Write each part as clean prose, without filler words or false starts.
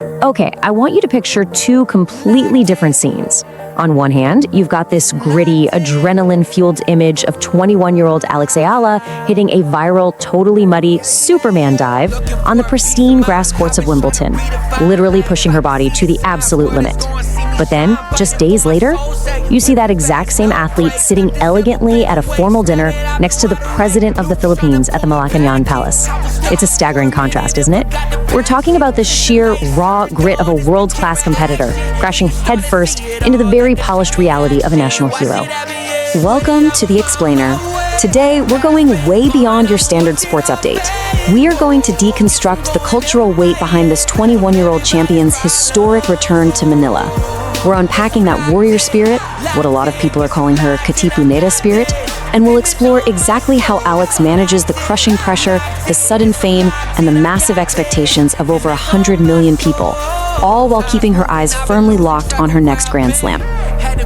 Okay, I want you to picture two completely different scenes. On one hand, you've got this gritty, adrenaline-fueled image of 21-year-old Alex Eala hitting a viral, totally muddy Superman dive on the pristine grass courts of Wimbledon, literally pushing her body to the absolute limit. But then, just days later, you see that exact same athlete sitting elegantly at a formal dinner next to the president of the Philippines at the Malacanang Palace. It's a staggering contrast, isn't it? We're talking about the sheer, raw grit of a world-class competitor, crashing headfirst into the very polished reality of a national hero. Welcome to The Explainer. Today, we're going way beyond your standard sports update. We are going to deconstruct the cultural weight behind this 21-year-old champion's historic return to Manila. We're unpacking that warrior spirit, what a lot of people are calling her Katipunera spirit, and we'll explore exactly how Alex manages the crushing pressure, the sudden fame, and the massive expectations of over 100 million people, all while keeping her eyes firmly locked on her next Grand Slam.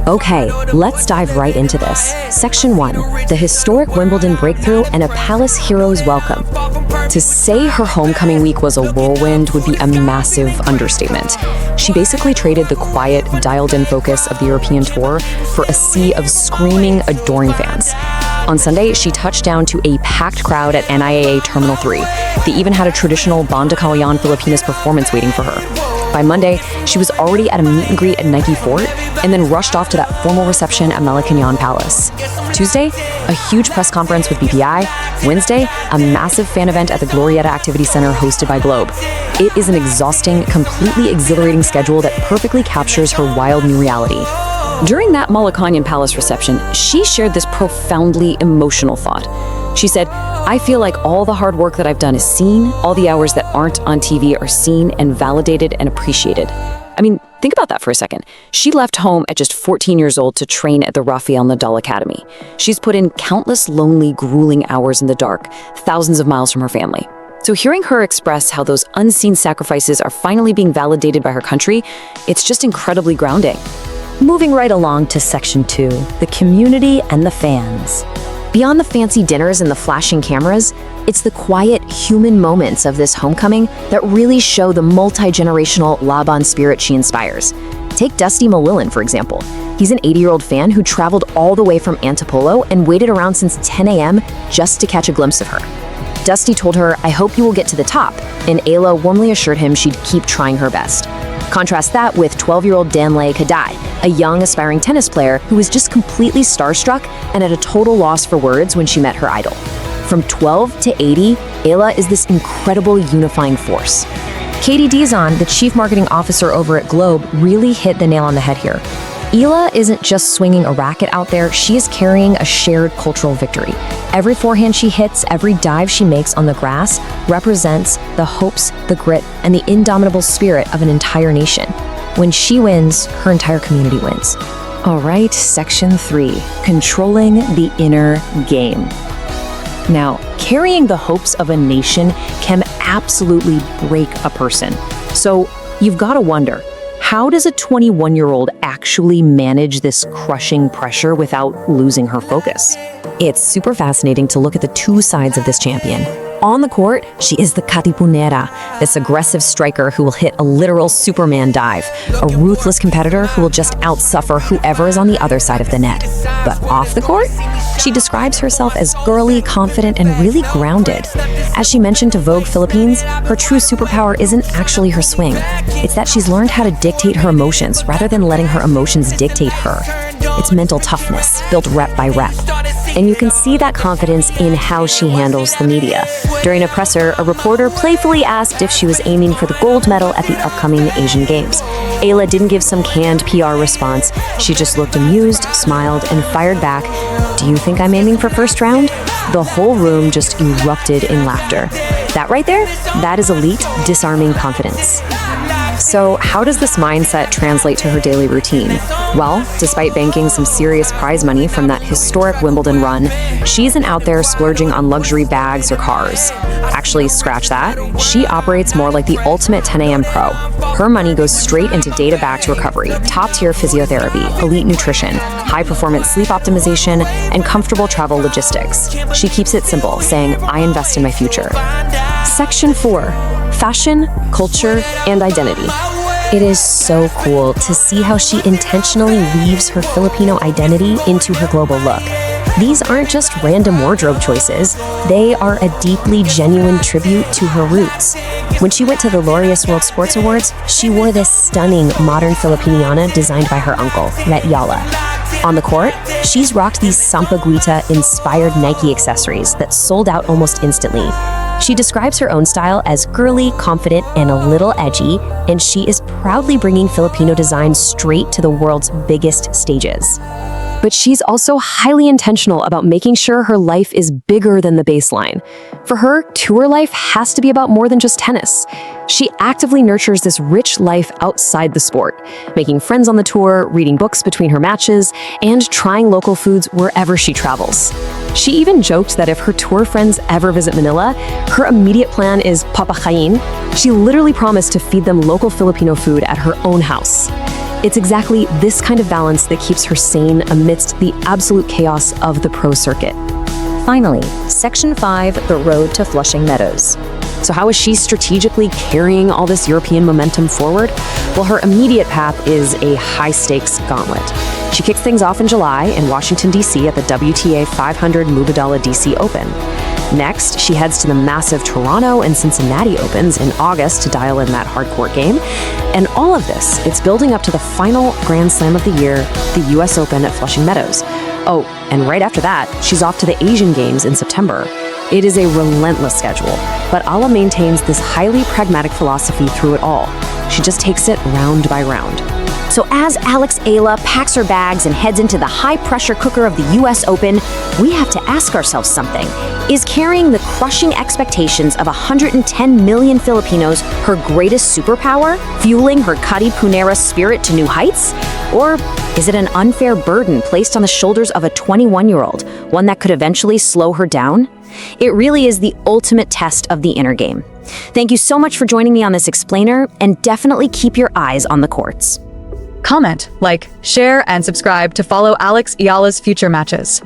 Okay, let's dive right into this. Section 1, the historic Wimbledon breakthrough and a palace hero's welcome. To say her homecoming week was a whirlwind would be a massive understatement. She basically traded the quiet, dialed-in focus of the European tour for a sea of screaming, adoring fans. On Sunday, she touched down to a packed crowd at NIAA Terminal 3. They even had a traditional Bandakawayan Filipinas performance waiting for her. By Monday, she was already at a meet and greet at Nike Fort and then rushed off to that formal reception at Malacanang Palace. Tuesday, a huge press conference with BPI. Wednesday, a massive fan event at the Glorieta Activity Center hosted by Globe. It is an exhausting, completely exhilarating schedule that perfectly captures her wild new reality. During that Malacanang Palace reception, she shared this profoundly emotional thought. She said, "I feel like all the hard work that I've done is seen, all the hours that aren't on TV are seen and validated and appreciated." I mean, think about that for a second. She left home at just 14 years old to train at the Rafael Nadal Academy. She's put in countless lonely, grueling hours in the dark, thousands of miles from her family. So hearing her express how those unseen sacrifices are finally being validated by her country, it's just incredibly grounding. Moving right along to Section 2, the community and the fans. Beyond the fancy dinners and the flashing cameras, it's the quiet, human moments of this homecoming that really show the multi-generational Laban spirit she inspires. Take Dusty Malillan, for example. He's an 80-year-old fan who traveled all the way from Antipolo and waited around since 10 a.m. just to catch a glimpse of her. Dusty told her, "I hope you will get to the top," and Eala warmly assured him she'd keep trying her best. Contrast that with 12-year-old Danlay Kadai, a young aspiring tennis player who was just completely starstruck and at a total loss for words when she met her idol. From 12 to 80, Eala is this incredible unifying force. Katie Dizon, the chief marketing officer over at Globe, really hit the nail on the head here. Eala isn't just swinging a racket out there, she is carrying a shared cultural victory. Every forehand she hits, every dive she makes on the grass represents the hopes, the grit, and the indomitable spirit of an entire nation. When she wins, her entire community wins. All right, Section 3, controlling the inner game. Now, carrying the hopes of a nation can absolutely break a person. So you've got to wonder, how does a 21-year-old actually manage this crushing pressure without losing her focus? It's super fascinating to look at the two sides of this champion. On the court, she is the Katipunera, this aggressive striker who will hit a literal Superman dive, a ruthless competitor who will just outsuffer whoever is on the other side of the net. But off the court, she describes herself as girly, confident, and really grounded. As she mentioned to Vogue Philippines, her true superpower isn't actually her swing. It's that she's learned how to dictate her emotions rather than letting her emotions dictate her. It's mental toughness, built rep by rep. And you can see that confidence in how she handles the media. During a presser, a reporter playfully asked if she was aiming for the gold medal at the upcoming Asian Games. Eala didn't give some canned PR response. She just looked amused, smiled, and fired back, "Do you think I'm aiming for first round?" The whole room just erupted in laughter. That right there, that is elite, disarming confidence. So how does this mindset translate to her daily routine? Well, despite banking some serious prize money from that historic Wimbledon run, she isn't out there splurging on luxury bags or cars. Actually, scratch that. She operates more like the ultimate 10 a.m. pro. Her money goes straight into data-backed recovery, top-tier physiotherapy, elite nutrition, high-performance sleep optimization, and comfortable travel logistics. She keeps it simple, saying, "I invest in my future." Section 4. Fashion, culture, and identity. It is so cool to see how she intentionally weaves her Filipino identity into her global look. These aren't just random wardrobe choices, they are a deeply genuine tribute to her roots. When she went to the Laureus World Sports Awards, she wore this stunning modern Filipiniana designed by her uncle, Eala. On the court, she's rocked these Sampaguita-inspired Nike accessories that sold out almost instantly. She describes her own style as girly, confident, and a little edgy, and she is proudly bringing Filipino design straight to the world's biggest stages. But she's also highly intentional about making sure her life is bigger than the baseline. For her, tour life has to be about more than just tennis. She actively nurtures this rich life outside the sport, making friends on the tour, reading books between her matches, and trying local foods wherever she travels. She even joked that if her tour friends ever visit Manila, her immediate plan is papakain. She literally promised to feed them local Filipino food at her own house. It's exactly this kind of balance that keeps her sane amidst the absolute chaos of the pro circuit. Finally, Section 5, the road to Flushing Meadows. So how is she strategically carrying all this European momentum forward? Well, her immediate path is a high-stakes gauntlet. She kicks things off in July in Washington, D.C. at the WTA 500 Mubadala DC Open. Next, she heads to the massive Toronto and Cincinnati Opens in August to dial in that hardcourt game. And all of this, it's building up to the final Grand Slam of the year, the US Open at Flushing Meadows. Oh, and right after that, she's off to the Asian Games in September. It is a relentless schedule, but Eala maintains this highly pragmatic philosophy through it all. She just takes it round by round. So as Alex Eala packs her bags and heads into the high-pressure cooker of the US Open, we have to ask ourselves something. Is carrying the crushing expectations of 110 million Filipinos her greatest superpower, fueling her Katipunera spirit to new heights? Or is it an unfair burden placed on the shoulders of a 21-year-old, one that could eventually slow her down? It really is the ultimate test of the inner game. Thank you so much for joining me on this explainer, and definitely keep your eyes on the courts. Comment, like, share, and subscribe to follow Alex Eala's future matches.